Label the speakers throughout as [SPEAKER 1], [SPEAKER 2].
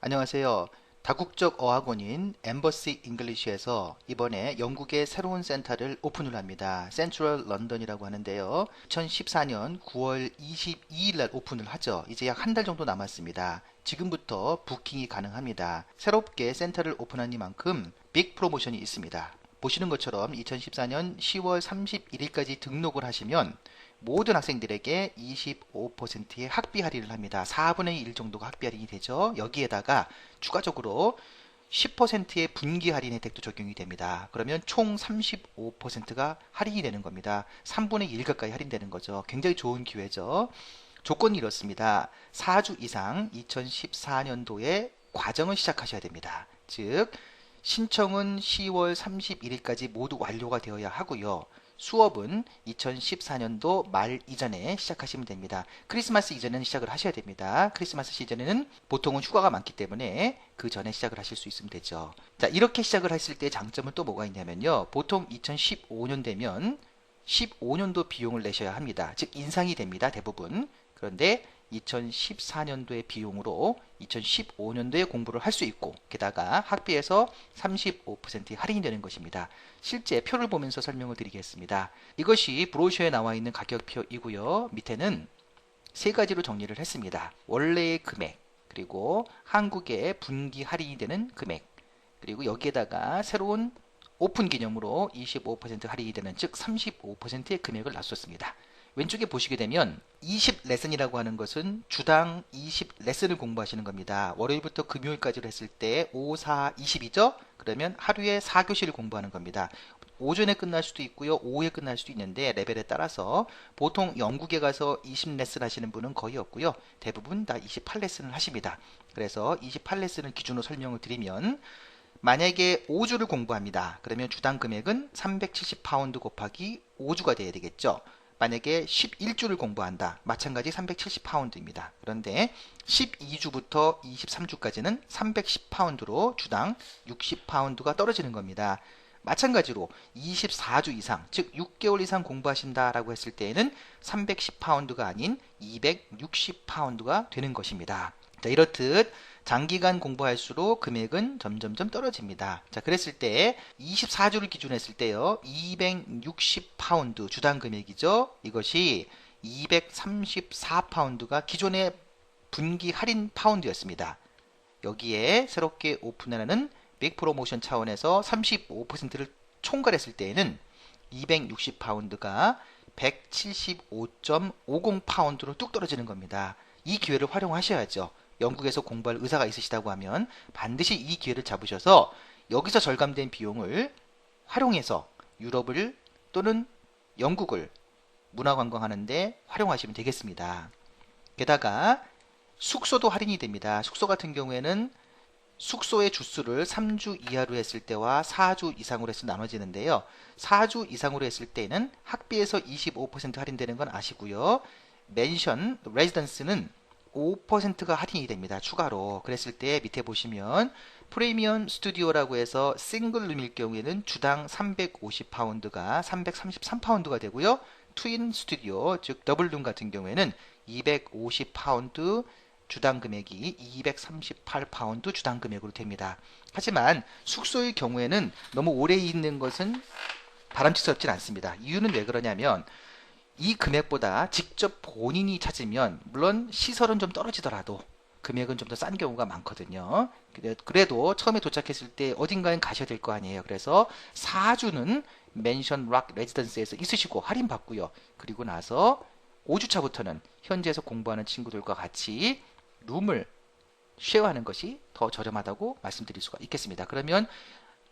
[SPEAKER 1] 안녕하세요. 다국적 어학원인 엠버시 잉글리시에서 이번에 영국의 새로운 센터를 오픈을 합니다. 센트럴 런던이라고 하는데요. 2014년 9월 22일 날 오픈을 하죠. 이제 약 한 달 정도 남았습니다. 지금부터 부킹이 가능합니다. 새롭게 센터를 오픈하니만큼 빅 프로모션이 있습니다. 보시는 것처럼 2014년 10월 31일까지 등록을 하시면 모든 학생들에게 25%의 학비 할인을 합니다. 4분의 1 정도가 학비 할인이 되죠. 여기에다가 추가적으로 10%의 분기 할인 혜택도 적용이 됩니다. 그러면 총 35%가 할인이 되는 겁니다. 3분의 1 가까이 할인되는 거죠. 굉장히 좋은 기회죠. 조건이 이렇습니다. 4주 이상 2014년도에 과정을 시작하셔야 됩니다. 즉 신청은 10월 31일까지 모두 완료가 되어야 하고요. 수업은 2014년도 말 이전에 시작하시면 됩니다. 크리스마스 이전에는 시작을 하셔야 됩니다. 크리스마스 시즌에는 보통은 휴가가 많기 때문에 그 전에 시작을 하실 수 있으면 되죠. 자, 이렇게 시작을 했을 때 장점은 또 뭐가 있냐면요. 보통 2015년 되면 15년도 비용을 내셔야 합니다. 즉 인상이 됩니다. 대부분. 그런데 2014년도의 비용으로 2015년도에 공부를 할 수 있고 게다가 학비에서 35% 할인이 되는 것입니다. 실제 표를 보면서 설명을 드리겠습니다. 이것이 브로셔에 나와 있는 가격표이고요. 밑에는 세 가지로 정리를 했습니다. 원래의 금액, 그리고 한국의 분기 할인이 되는 금액, 그리고 여기에다가 새로운 오픈 기념으로 25% 할인이 되는 즉 35%의 금액을 놨었습니다. 왼쪽에 보시게 되면 20 레슨이라고 하는 것은 주당 20 레슨을 공부하시는 겁니다. 월요일부터 금요일까지로 했을 때 5, 4, 20이죠? 그러면 하루에 4교시를 공부하는 겁니다. 오전에 끝날 수도 있고요. 오후에 끝날 수도 있는데 레벨에 따라서 보통 영국에 가서 20 레슨 하시는 분은 거의 없고요. 대부분 다 28 레슨을 하십니다. 그래서 28 레슨을 기준으로 설명을 드리면 만약에 5주를 공부합니다. 그러면 주당 금액은 370파운드 곱하기 5주가 돼야 되겠죠. 만약에 11주를 공부한다. 마찬가지 370파운드입니다. 그런데 12주부터 23주까지는 310파운드로 주당 60파운드가 떨어지는 겁니다. 마찬가지로 24주 이상, 즉 6개월 이상 공부하신다라고 했을 때에는 310파운드가 아닌 260파운드가 되는 것입니다. 자, 이렇듯 장기간 공부할수록 금액은 점점점 떨어집니다. 자, 그랬을 때 24주를 기준으로 했을 때요. 260파운드 주당 금액이죠. 이것이 234파운드가 기존의 분기 할인 파운드였습니다. 여기에 새롭게 오픈하는 빅 프로모션 차원에서 35%를 총괄했을 때에는 260파운드가 175.50파운드로 뚝 떨어지는 겁니다. 이 기회를 활용하셔야죠. 영국에서 공부할 의사가 있으시다고 하면 반드시 이 기회를 잡으셔서 여기서 절감된 비용을 활용해서 유럽을 또는 영국을 문화관광하는데 활용하시면 되겠습니다. 게다가 숙소도 할인이 됩니다. 숙소 같은 경우에는 숙소의 주수를 3주 이하로 했을 때와 4주 이상으로 해서 나눠지는데요. 4주 이상으로 했을 때는 학비에서 25% 할인되는 건 아시고요. 맨션, 레지던스는 5%가 할인이 됩니다. 추가로. 그랬을 때 밑에 보시면 프리미엄 스튜디오라고 해서 싱글 룸일 경우에는 주당 350파운드가 333파운드가 되고요. 트윈 스튜디오, 즉 더블 룸 같은 경우에는 250파운드 주당 금액이 238파운드 주당 금액으로 됩니다. 하지만 숙소의 경우에는 너무 오래 있는 것은 바람직스럽진 않습니다. 이유는 왜 그러냐면 이 금액보다 직접 본인이 찾으면 물론 시설은 좀 떨어지더라도 금액은 좀 더 싼 경우가 많거든요. 그래도 처음에 도착했을 때 어딘가에 가셔야 될 거 아니에요. 그래서 4주는 맨션 락 레지던스에서 있으시고 할인 받고요. 그리고 나서 5주차부터는 현지에서 공부하는 친구들과 같이 룸을 쉐어하는 것이 더 저렴하다고 말씀드릴 수가 있겠습니다. 그러면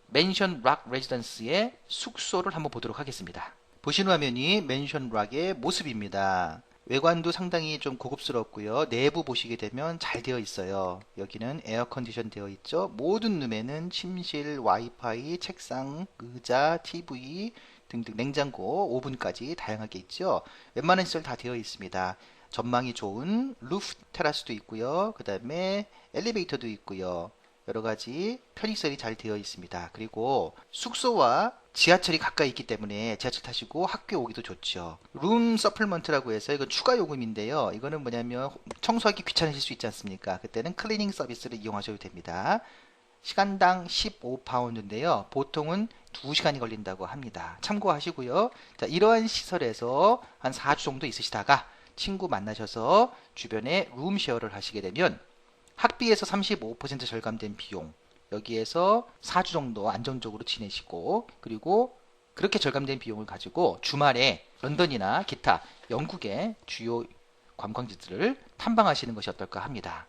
[SPEAKER 1] 맨션 락 레지던스의 숙소를 한번 보도록 하겠습니다. 보시는 화면이 맨션 락의 모습입니다. 외관도 상당히 좀 고급스럽고요. 내부 보시게 되면 잘 되어 있어요. 여기는 에어 컨디션 되어 있죠. 모든 룸에는 침실, 와이파이, 책상, 의자, TV 등등 냉장고, 오븐까지 다양하게 있죠. 웬만한 시설 다 되어 있습니다. 전망이 좋은 루프 테라스도 있고요. 그 다음에 엘리베이터도 있고요. 여러 가지 편의시설이 잘 되어 있습니다. 그리고 숙소와 지하철이 가까이 있기 때문에 지하철 타시고 학교에 오기도 좋죠. 룸 서플먼트라고 해서 이건 추가 요금인데요. 이거는 뭐냐면 청소하기 귀찮으실 수 있지 않습니까? 그때는 클리닝 서비스를 이용하셔도 됩니다. 시간당 15파운드인데요. 보통은 2시간이 걸린다고 합니다. 참고하시고요. 자, 이러한 시설에서 한 4주 정도 있으시다가 친구 만나셔서 주변에 룸쉐어를 하시게 되면 학비에서 35% 절감된 비용, 여기에서 4주 정도 안정적으로 지내시고, 그리고 그렇게 절감된 비용을 가지고 주말에 런던이나 기타 영국의 주요 관광지들을 탐방하시는 것이 어떨까 합니다.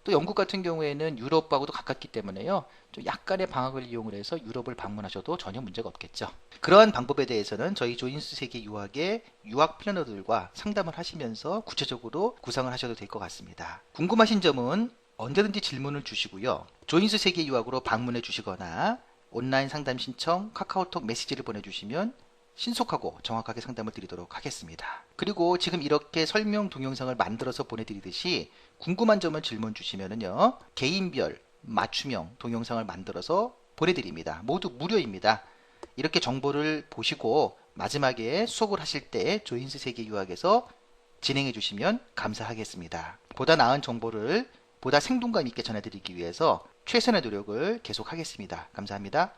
[SPEAKER 1] 또 영국 같은 경우에는 유럽하고도 가깝기 때문에요. 좀 약간의 방학을 이용을 해서 유럽을 방문하셔도 전혀 문제가 없겠죠. 그러한 방법에 대해서는 저희 조인스 세계 유학의 유학 플래너들과 상담을 하시면서 구체적으로 구상을 하셔도 될 것 같습니다. 궁금하신 점은 언제든지 질문을 주시고요. 조인스 세계 유학으로 방문해 주시거나 온라인 상담 신청, 카카오톡 메시지를 보내주시면 신속하고 정확하게 상담을 드리도록 하겠습니다. 그리고 지금 이렇게 설명 동영상을 만들어서 보내드리듯이 궁금한 점을 질문 주시면은요, 개인별 맞춤형 동영상을 만들어서 보내드립니다. 모두 무료입니다. 이렇게 정보를 보시고 마지막에 수업을 하실 때 조인스 세계 유학에서 진행해 주시면 감사하겠습니다. 보다 나은 정보를 보다 생동감 있게 전해드리기 위해서 최선의 노력을 계속하겠습니다. 감사합니다.